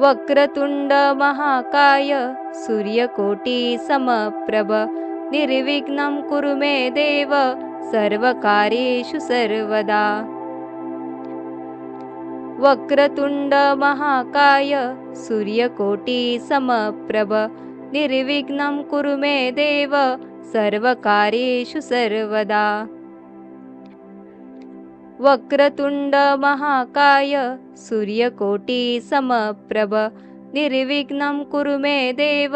वक्रतुंड महाकाय सूर्यकोटी समप्रभ निर्विघ्नं कुरु मे देव सर्वकार्येषु सर्वदा। वक्रतुंड महाकाय सूर्यकोटी समप्रभ निर्विघ्नं कुरु मे देव सर्वकार्येषु सर्वदा। वक्रतुंड महाकाय सूर्यकोटी समप्रभ निर्विघ्नं कुरु मे देव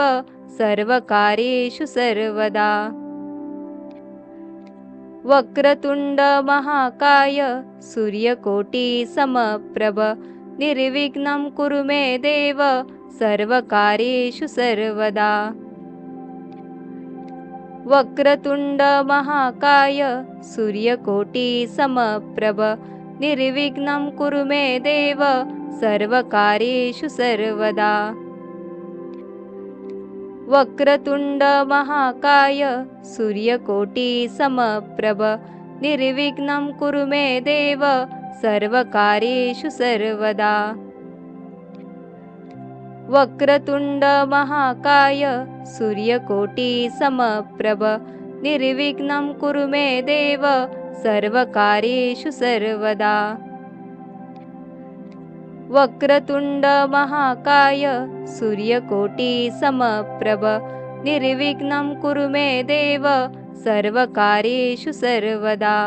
सर्वकार्येषु सर्वदा। वक्रतुंड महाकाय सूर्यकोटी समप्रभ निर्विघ्नं कुरु मे देव सर्वकार्येषु सर्वदा। वक्रतुंड महाकाय सूर्यकोटी समप्रभ निर्विघ्नं कुरु मे देव सर्वकार्येषु सर्वदा। वक्रतुंड महाकाय सूर्यकोटी समप्रभ निर्विघ्नं कुरु मे देव सर्वकार्येषु सर्वदा। वक्रतुंड महाकाय सूर्यकोटी समप्रभ निर्विघ्नं कुरु मे देव सर्वकार्येषु सर्वदा। वक्रतुंड महाकाय सूर्यकोटी समप्रभ निर्विघ्नं कुरु मे देव सर्वकार्येषु सर्वदा।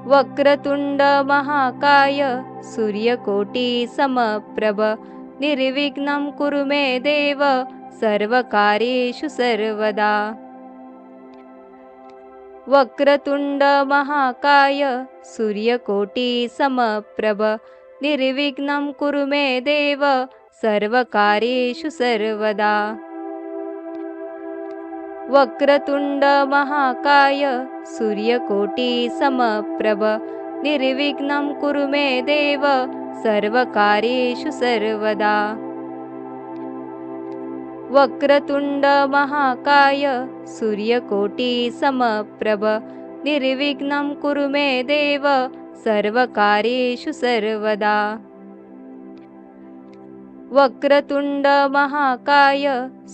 वक्रतुंड महाकाय सूर्यकोटी समप्रभ निर्विघ्नं कुरु मे देव सर्वकार्येषु सर्वदा। वक्रतुंड महाकाय सूर्यकोटी समप्रभ निर्विघ्नं कुरु मे देव सर्वकार्येषु सर्वदा। वक्रतुंड महाकाय सूर्यकोटी समप्रभ निर्विघ्नं कुरु मे देव सर्वकार्येषु सर्वदा। वक्रतुंड महाकाय सूर्यकोटी समप्रभ निर्विघ्नं कुरु मे देव सर्वकार्येषु सर्वदा। वक्रतुंड महाकाय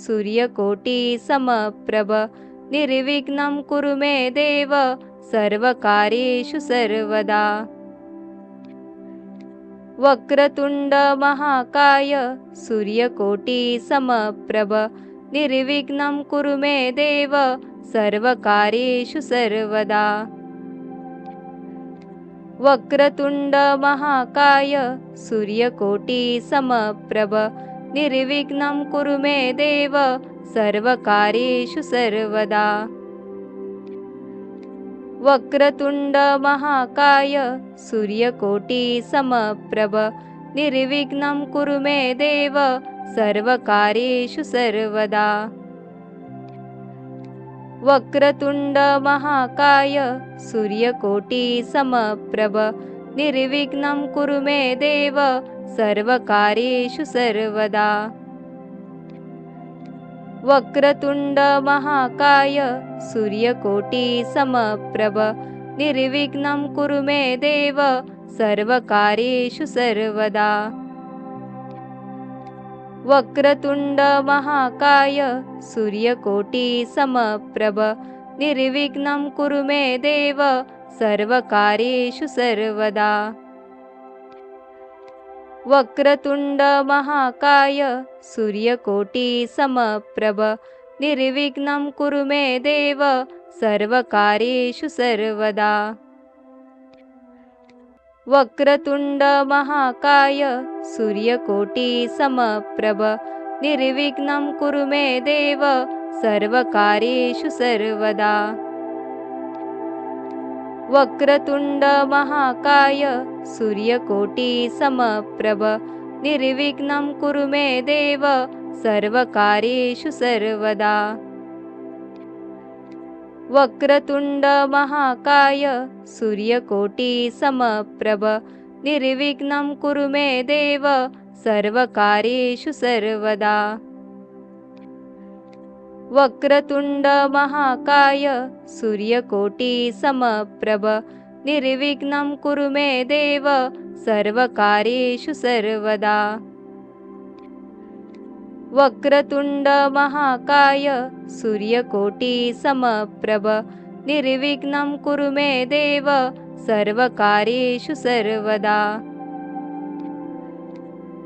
सूर्यकोटी समप्रभ निर्विघ्नं कुरु मे देव सर्वकार्येषु सर्वदा। वक्रतुंड महाकाय सूर्यकोटी समप्रभ निर्विघ्नं कुरु मे देव सर्वकार्येषु सर्वदा। वक्रतुंड महाकाय सूर्यकोटी समप्रभ निर्विघ्नं कुरु मे देव सर्वकार्येषु सर्वदा। वक्रतुंड महाकाय सूर्यकोटी समप्रभ निर्विघ्नं कुरु मे देव सर्वकार्येषु सर्वदा। वक्रतुंड महाकाय सूर्यकोटी समप्रभ निर्विघ्नं कुरु मे देव सर्वकार्येषु सर्वदा। वक्रतुंड महाकाय सूर्यकोटी समप्रभ निर्विघ्नं कुरु मे देव सर्वकार्येषु सर्वदा। वक्रतुंड महाकाय सूर्यकोटी समप्रभ निर्विघ्नं कुरु मे देव सर्वकार्येषु सर्वदा। वक्रतुंड महाकाय सूर्यकोटी समप्रभ निर्विघ्नं कुरु मे देव सर्वकार्येषु सर्वदा। वक्रतुंड महाकाय सूर्यकोटि समप्रभ निर्विघ्नं कुरु मे देव सर्वकार्येषु सर्वदा। वक्रतुंड महाकाय सूर्यकोटि समप्रभ निर्विघ्नं कुरु मे देव सर्वकार्येषु सर्वदा। वक्रतुंड महाकाय सूर्यकोटि समप्रभ निर्विघ्नं कुरु मे देव सर्वकार्येषु सर्वदा। वक्रतुंड महाकाय सूर्यकोटि समप्रभ निर्विघ्नं कुरु मे देव सर्वकार्येषु सर्वदा। वक्रतुंड महाकाय सूर्यकोटि समप्रभ निर्विघ्नं कुरु मे देव सर्वकार्येषु सर्वदा।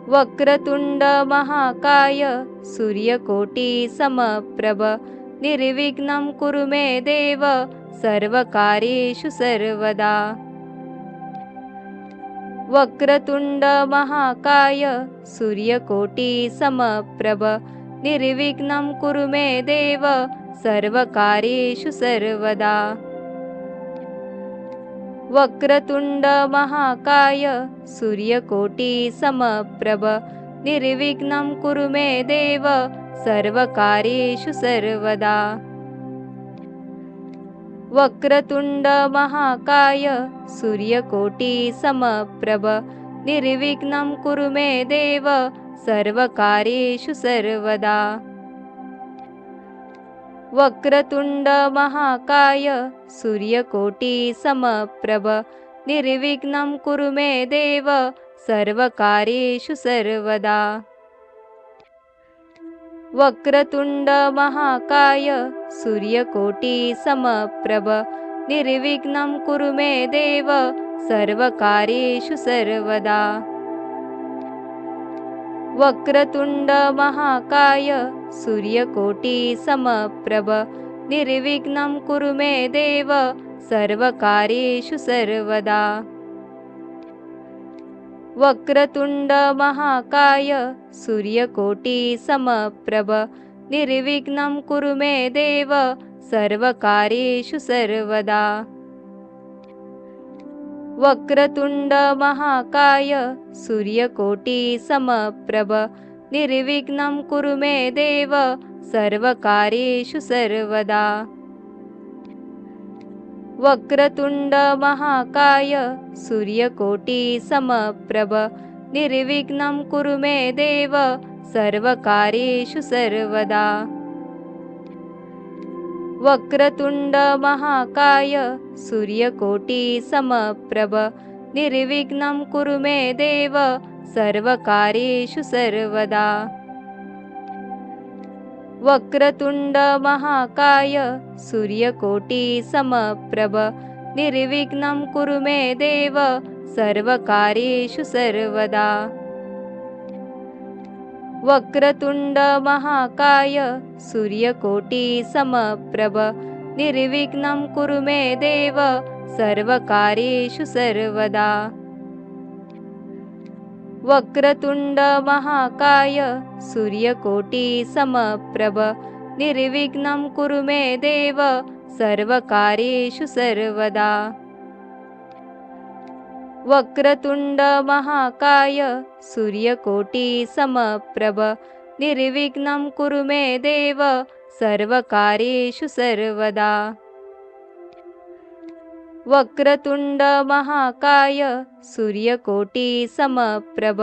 वक्रतुंड महाकाय सूर्यकोटि समप्रभ निर्विघ्नं कुरु मे देव सर्वकार्येषु सर्वदा। वक्रतुंड महाकाय सूर्यकोटि समप्रभ निर्विघ्नं कुरु मे देव सर्वकार्येषु सर्वदा। वक्रतुंड महाकाय सूर्यकोटि समप्रभ निर्विघ्नं कुरु मे देव सर्वकार्येषु सर्वदा। वक्रतुंड महाकाय सूर्यकोटि समप्रभ निर्विघ्नं कुरु मे देव सर्वकार्येषु सर्वदा। वक्रतुंड महाकाय सूर्यकोटि समप्रभ निर्विघ्नं कुरु मे देव सर्वकार्येषु सर्वदा। वक्रतुंड महाकाय सूर्यकोटि समप्रभ निर्विघ्नं कुरु मे देव सर्वकार्येषु सर्वदा। वक्रतुंड महाकाय सूर्यकोटि समप्रभ निर्विघ्नं कुरु मे देव सर्वकार्येषु सर्वदा। वक्रतुंड महाकाय सूर्यकोटि समप्रभ निर्विघ्नं कुरु मे देव सर्वकार्येषु सर्वदा। वक्रतुंड महाकाय सूर्यकोटि समप्रभ निर्विघ्नं कुरु मे देव सर्वकार्येषु सर्वदा। वक्रतुंड महाकाय सूर्यकोटि समप्रभ निर्विघ्नं कुरु मे देव सर्वकार्येषु सर्वदा। वक्रतुंड महाकाय सूर्यकोटि समप्रभ निर्विघ्नं कुरु मे देव सर्वकार्येषु सर्वदा। वक्रतुंड महाकाय सूर्यकोटि समप्रभ निर्विघ्नं कुरु मे देव सर्वकार्येषु सर्वदा। वक्रतुंड महाकाय सूर्यकोटि समप्रभ निर्विघ्नं कुरु मे देव सर्वकार्येषु सर्वदा। वक्रतुंड महाकाय सूर्यकोटि समप्रभ निर्विघ्नं कुरु मे देव सर्वकार्येषु सर्वदा। वक्रतुंड महाकाय सूर्यकोटि समप्रभ निर्विघ्नं कुरु मे देव सर्वकार्येषु सर्वदा। वक्रतुंड महाकाय सूर्यकोटि समप्रभ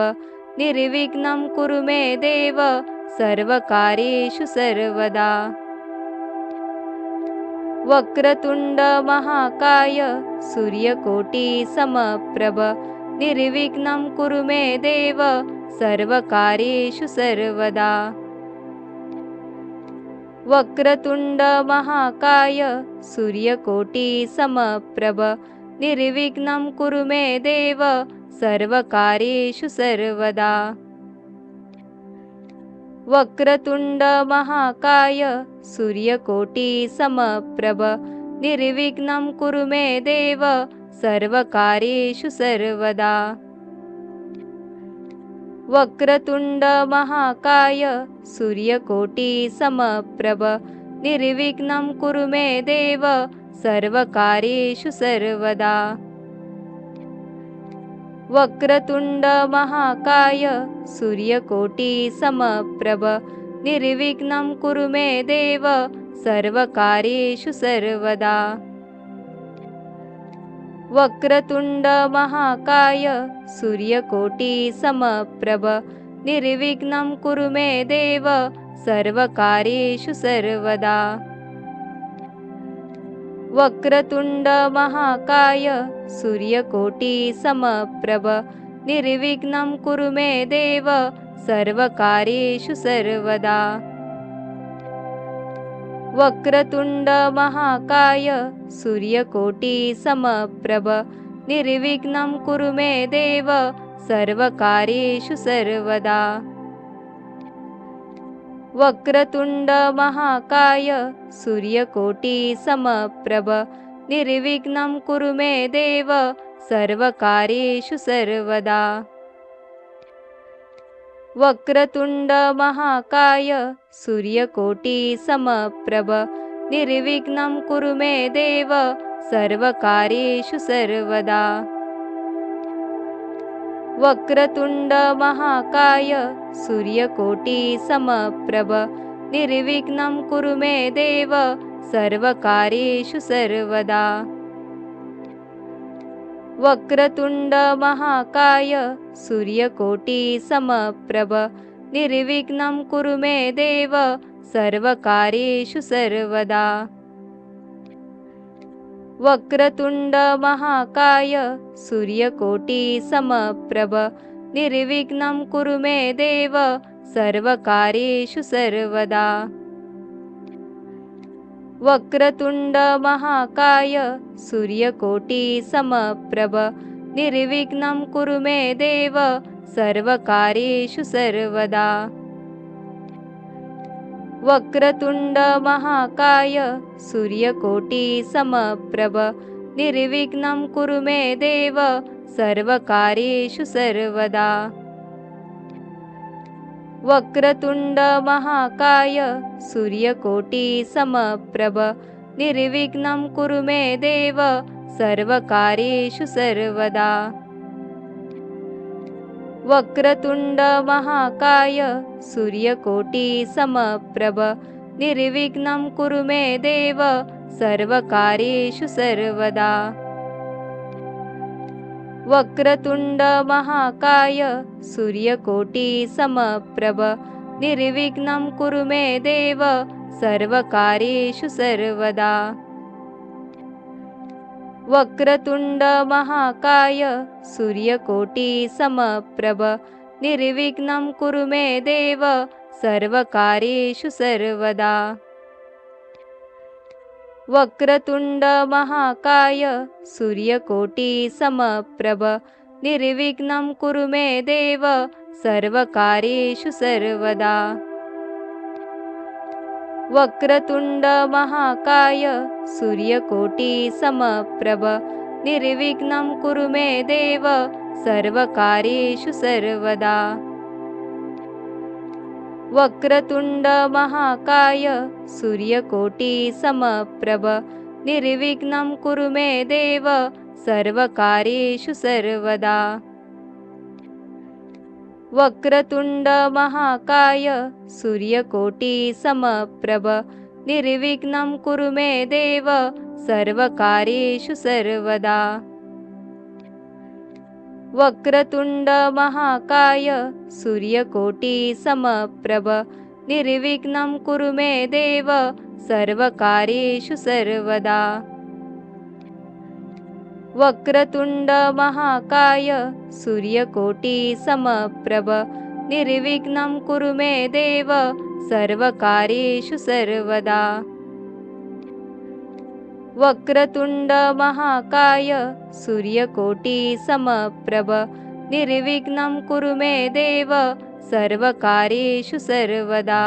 निर्विघ्नं कुरु मे देव सर्वकार्येषु सर्वदा। वक्रतुंड महाकाय सूर्यकोटि समप्रभ निर्विघ्नं कुरु मे देव सर्वकार्येषु सर्वदा। वक्रतुंड महाकाय सूर्यकोटि समप्रभ निर्विघ्नं कुरु मे देव सर्वकार्येषु सर्वदा। वक्रतुंड महाकाय सूर्यकोटी समप्रभ निर्विघ्नं कुरु मे देव सर्वकार्येषु सर्वदा। वक्रतुंड महाकाय सूर्यकोटी समप्रभ निर्विघ्नं कुरु मे देव सर्वकार्येषु सर्वदा। वक्रतुंड महाकाय सूर्यकोटी समप्रभ निर्विघ्नं कुरु मे देव सर्वकार्येषु सर्वदा। वक्रतुंड महाकाय सूर्यकोटी समप्रभ निर्विघ्नं कुरु मे देव सर्वकार्येषु सर्वदा। वक्रतुंड महाकाय सूर्यकोटी समप्रभ निर्विघ्नं कुरु मे देव सर्वकार्येषु सर्वदा। वक्रतुंड महाकाय सूर्यकोटी समप्रभ निर्विघ्नं कुरु मे देव सर्वकार्येषु सर्वदा। वक्रतुंड महाकाय सूर्यकोटी समप्रभ निर्विघ्नं कुरु मे देव सर्वकार्येषु सर्वदा। वक्रतुंड महाकाय सूर्यकोटी समप्रभ निर्विघ्नं कुरु मे देव सर्वकार्येषु सर्वदा। वक्रतुंड महाकाय सूर्यकोटी समप्रभ निर्विघ्नं कुरु मे देव सर्वकार्येषु सर्वदा। वक्रतुंड महाकाय सूर्यकोटी समप्रभ निर्विघ्नं कुरु मे देव सर्वकार्येषु सर्वदा। वक्रतुंड महाकाय सूर्यकोटी समप्रभ निर्विघ्नं कुरु मे देव सर्वकार्येषु सर्वदा। वक्रतुंड महाकाय सूर्यकोटी समप्रभ निर्विघ्नं कुरु मे देव सर्वकार्येषु सर्वदा। वक्रतुंड महाकाय सूर्यकोटी समप्रभ निर्विघ्नं कुरु मे देव सर्वकार्येषु सर्वदा। वक्रतुंड महाकाय सूर्यकोटी समप्रभ निर्विघ्नं कुरु मे देव सर्वकार्येषु सर्वदा। वक्रतुंड महाकाय सूर्यकोटी समप्रभ निर्विघ्नं कुरु मे देव सर्वकार्येषु सर्वदा। वक्रतुंड महाकाय सूर्यकोटी समप्रभ निर्विघ्नं कुरु मे देव सर्वकार्येषु सर्वदा। वक्रतुंड महाकाय सूर्यकोटी समप्रभ निर्विघ्नं कुरु मे देव सर्वकार्येषु सर्वदा। वक्रतुंड महाकाय सूर्यकोटी समप्रभ निर्विघ्नं कुरु मे देव सर्वकार्येषु सर्वदा। वक्रतुंड महाकाय सूर्यकोटी समप्रभ निर्विघ्नं कुरु मे देव सर्वकार्येषु सर्वदा। वक्रतुंड महाकाय सूर्यकोटी समप्रभ निर्विघ्नं कुरु मे देव सर्वकार्येषु सर्वदा। वक्रतुंड महाकाय सूर्यकोटी समप्रभ निर्विघ्नं कुरु मे देव सर्वकार्येषु सर्वदा। वक्रतुंड महाकाय सूर्यकोटी समप्रभ निर्विघ्नं कुरु मे देव सर्वकार्येषु सर्वदा। वक्रतुंड महाकाय सूर्यकोटी समप्रभ निर्विघ्नं कुरु मे देव सर्वकार्येषु सर्वदा। वक्रतुंड महाकाय सूर्यकोटी समप्रभ निर्विघ्नं कुरु मे देव सर्वकार्येषु सर्वदा।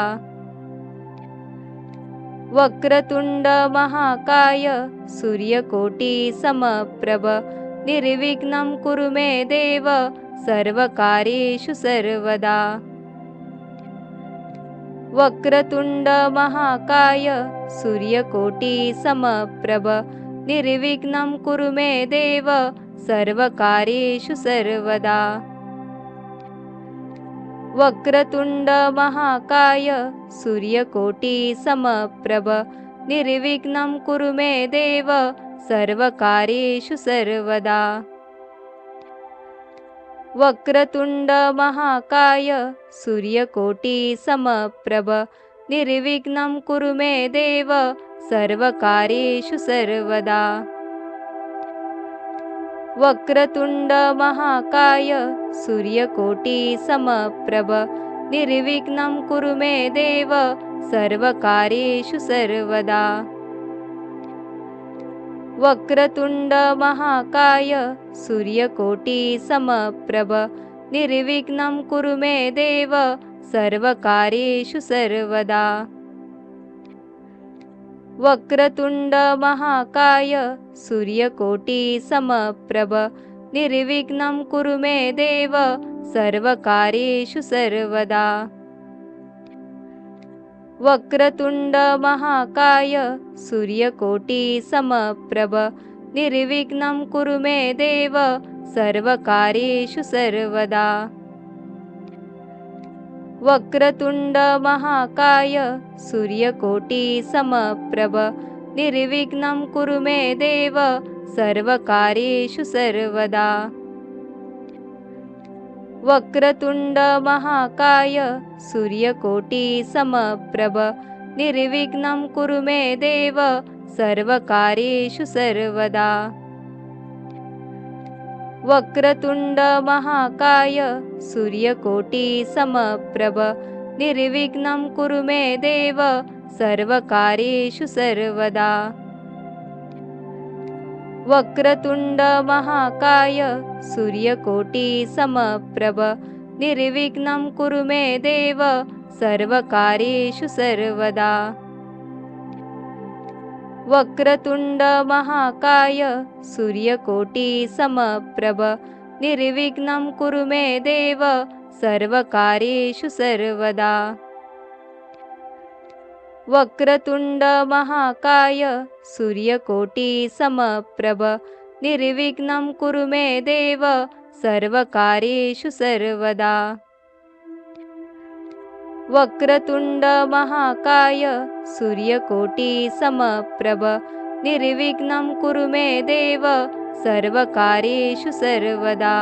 वक्रतुंड महाकाय सूर्यकोटी समप्रभ निर्विघ्नं कुरु मे देव सर्वकार्येषु सर्वदा। वक्रतुंड महाकाय सूर्यकोटी समप्रभ निर्विघ्नं कुरु मे देव सर्वकार्येषु सर्वदा। वक्रतुंड महाकाय सूर्यकोटी समप्रभ निर्विघ्नं कुरु मे देव सर्वकार्येषु सर्वदा। वक्रतुंड महाकाय सूर्यकोटी समप्रभ निर्विघ्नं कुरु मे देव सर्वकार्येषु सर्वदा। वक्रतुंड महाकाय सूर्यकोटी समप्रभ निर्विघ्नं कुरु मे देव सर्वकार्येषु सर्वदा। वक्रतुंड महाकाय सूर्यकोटी समप्रभ निर्विघ्नं कुरु मे देव सर्वकार्येषु सर्वदा। वक्रतुंड महाकाय सूर्यकोटी समप्रभ निर्विघ्नं कुरु मे देव सर्वकार्येषु सर्वदा। वक्रतुंड महाकाय सूर्यकोटी समप्रभ निर्विघ्नं कुरु मे देव सर्वकार्येषु सर्वदा। वक्रतुंड महाकाय सूर्यकोटी समप्रभ निर्विघ्नं कुरु मे देव सर्वकार्येषु सर्वदा। वक्रतुंड महाकाय सूर्यकोटी समप्रभ निर्विघ्नं कुरु मे देव सर्वकार्येषु सर्वदा। वक्रतुंड महाकाय सूर्यकोटी समप्रभ निर्विघ्नं कुरु मे देव सर्वकार्येषु सर्वदा। वक्रतुंड महाकाय सूर्यकोटी समप्रभ निर्विघ्नं कुरु मे देव सर्वकार्येषु सर्वदा। वक्रतुंड महाकाय सूर्यकोटी समप्रभ निर्विघ्नं कुरु मे देव सर्वकार्येषु सर्वदा। वक्रतुंड महाकाय सूर्यकोटी समप्रभ निर्विघ्नं कुरु मे देव सर्वकार्येषु सर्वदा। वक्रतुंड महाकाय सूर्यकोटी समप्रभ निर्विघ्नं कुरु मे देव सर्वकार्येषु सर्वदा।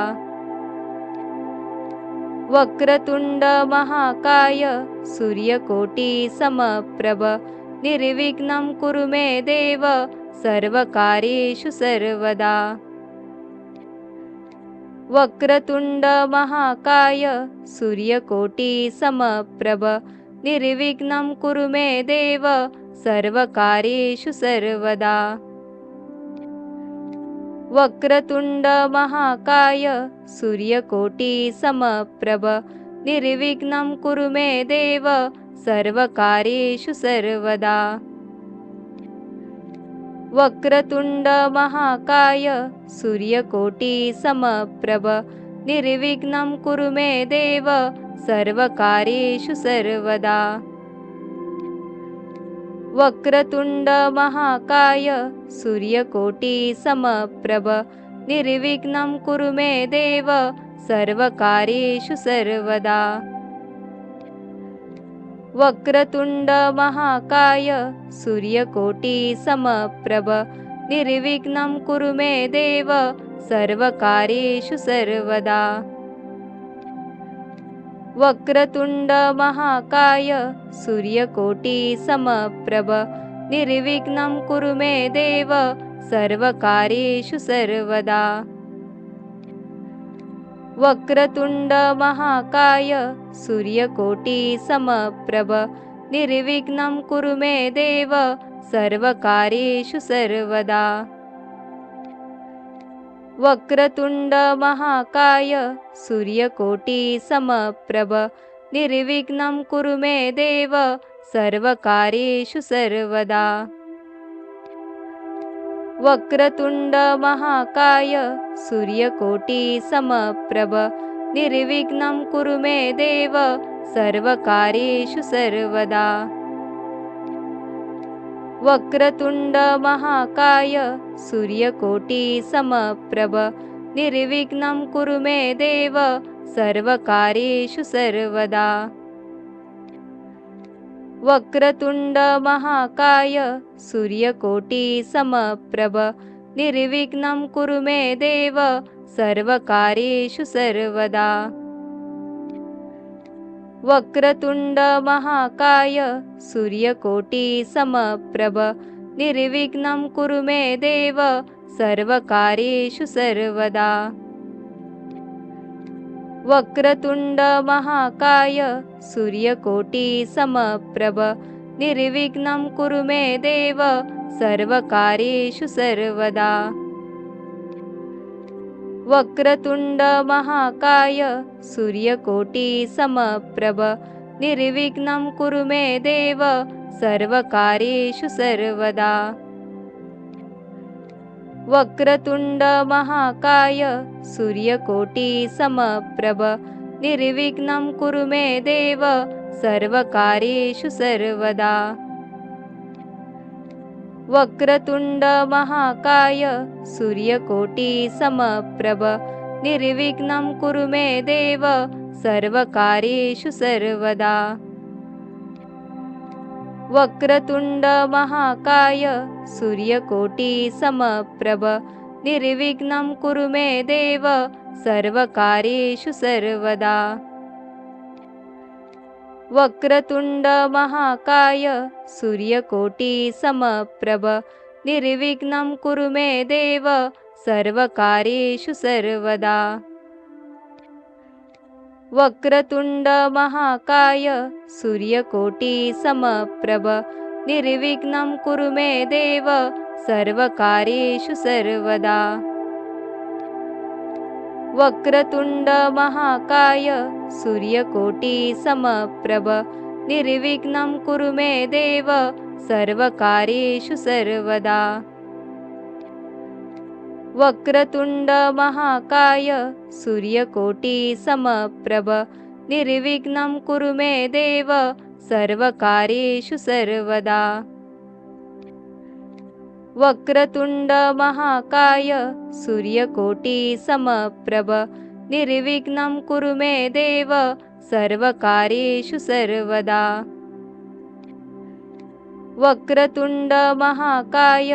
वक्रतुंड महाकाय सूर्यकोटी समप्रभ निर्विघ्नं कुरु मे देव सर्वकार्येषु सर्वदा। वक्रतुंड महाकाय सूर्यकोटी समप्रभ निर्विघ्नं कुरु मे देव सर्वकार्येषु सर्वदा। वक्रतुंड महाकाय सूर्यकोटी समप्रभ निर्विघ्नं कुरु मे देव सर्वकार्येषु सर्वदा। वक्रतुंड महाकाय सूर्यकोटी समप्रभ निर्विघ्नं कुरु मे देव सर्वकार्येषु सर्वदा। वक्रतुंड महाकाय सूर्यकोटी समप्रभ निर्विघ्नं कुरु मे देव सर्वकार्येषु सर्वदा। वक्रतुंड महाकाय सूर्यकोटी समप्रभ निर्विघ्नं कुरु मे देव सर्वकार्येषु सर्वदा। वक्रतुंड महाकाय सूर्यकोटी समप्रभ निर्विघ्नं कुरु मे देव सर्वकार्येषु सर्वदा। वक्रतुंड महाकाय सूर्यकोटी समप्रभ निर्विघ्नं कुरु मे देव सर्वकार्येषु सर्वदा। वक्रतुंड महाकाय सूर्यकोटी समप्रभ निर्विघ्नं कुरु मे देव सर्वकार्येषु सर्वदा। वक्रतुंड महाकाय सूर्यकोटी समप्रभ निर्विघ्नं कुरु मे देव सर्वकार्येषु सर्वदा। वक्रतुंड महाकाय सूर्यकोटी समप्रभ निर्विघ्नं कुरु मे देव सर्वकार्येषु सर्वदा। वक्रतुंड महाकाय सूर्यकोटी समप्रभ निर्विघ्नं कुरु मे देव सर्वकार्येषु सर्वदा। वक्रतुंड महाकाय सूर्यकोटी समप्रभ निर्विघ्नं कुरु मे देव सर्वकार्येषु सर्वदा। वक्रतुंड महाकाय सूर्यकोटी समप्रभ निर्विघ्नं कुरु मे देव सर्वकार्येषु सर्वदा। वक्रतुंड महाकाय सूर्यकोटी समप्रभ निर्विघ्नं कुरु मे देव सर्वकार्येषु सर्वदा। वक्रतुंड महाकाय सूर्यकोटी समप्रभ निर्विघ्नं कुरु मे देव सर्वकार्येषु सर्वदा। वक्रतुंड महाकाय सूर्यकोटी समप्रभ निर्विघ्नं कुरु मे देव सर्वकार्येषु सर्वदा। वक्रतुंड महाकाय सूर्यकोटी समप्रभ निर्विघ्नं कुरु मे देव सर्वकार्येषु सर्वदा। वक्रतुंड महाकाय सूर्यकोटी समप्रभ निर्विघ्नं कुरु मे देव सर्वकार्येषु सर्वदा। वक्रतुंड महाकाय सूर्यकोटी समप्रभ निर्विघ्नं कुरु मे देव सर्वकार्येषु सर्वदा। वक्रतुंड महाकाय सूर्यकोटी समप्रभ निर्विघ्नं कुरु मे देव सर्वकार्येषु सर्वदा। वक्रतुंड महाकाय सूर्यकोटी समप्रभ निर्विघ्नं कुरु मे देव सर्वकार्येषु सर्वदा। वक्रतुंड महाकाय सूर्यकोटी समप्रभ निर्विघ्नं कुरु मे देव सर्वकार्येषु सर्वदा। वक्रतुंड महाकाय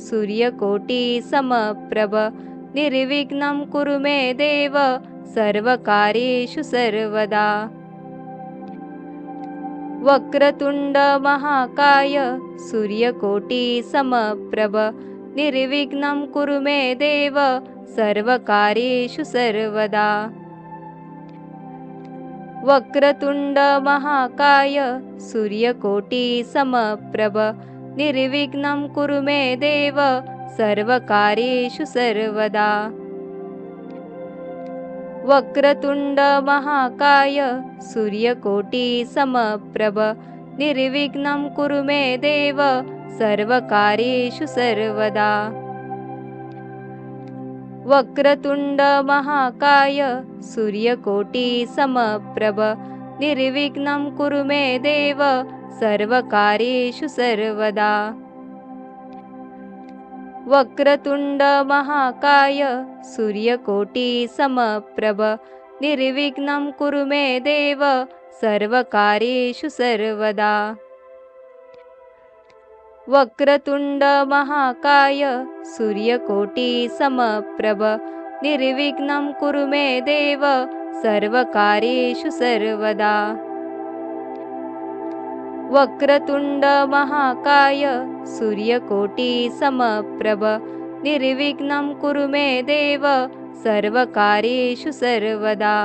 सूर्यकोटी समप्रभ निर्विघ्नं कुरु मे देव सर्वकार्येषु सर्वदा। वक्रतुंड महाकाय सूर्यकोटी समप्रभ निर्विघ्नं कुरु मे देव सर्वकार्येषु सर्वदा। वक्रतुंड महाकाय सूर्यकोटी समप्रभ निर्विघ्नं कुरु मे देव सर्वकार्येषु सर्वदा। वक्रतुंड महाकाय सूर्यकोटी समप्रभ निर्विघ्नं कुरु मे देव सर्वकार्येषु सर्वदा। वक्रतुंड महाकाय सूर्यकोटी समप्रभ निर्विघ्नं कुरु मे देव सर्वकार्येषु सर्वदा। वक्रतुंड महाकाय सूर्यकोटी समप्रभ निर्विघ्नं कुरु मे देव सर्वकार्येषु सर्वदा। वक्रतुंड महाकाय सूर्यकोटी समप्रभ निर्विघ्नं कुरु मे देव सर्वकार्येषु सर्वदा। वक्रतुंड महाकाय सूर्यकोटी समप्रभ निर्विघ्नं कुरु मे देव सर्वकार्येषु सर्वदा।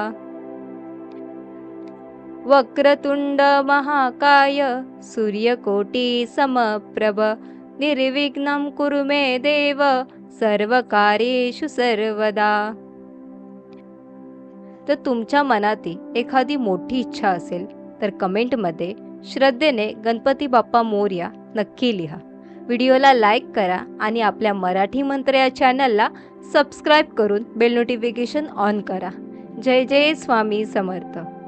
वक्रतुंड महाकाय सूर्यकोटी समप्रभ निर्विघ्नं कुरु मे देव सर्वकार्येषु सर्वदा. तर तुमच्या मनातील एखादी मोठी इच्छा असेल तर कमेंटमध्ये श्रद्धेने गणपती बाप्पा मोरया नक्की लिहा. व्हिडिओला लाईक करा आणि आपल्या मराठी मंत्र या चॅनलला सबस्क्राईब करून बेल नोटिफिकेशन ऑन करा. जय जय स्वामी समर्थ.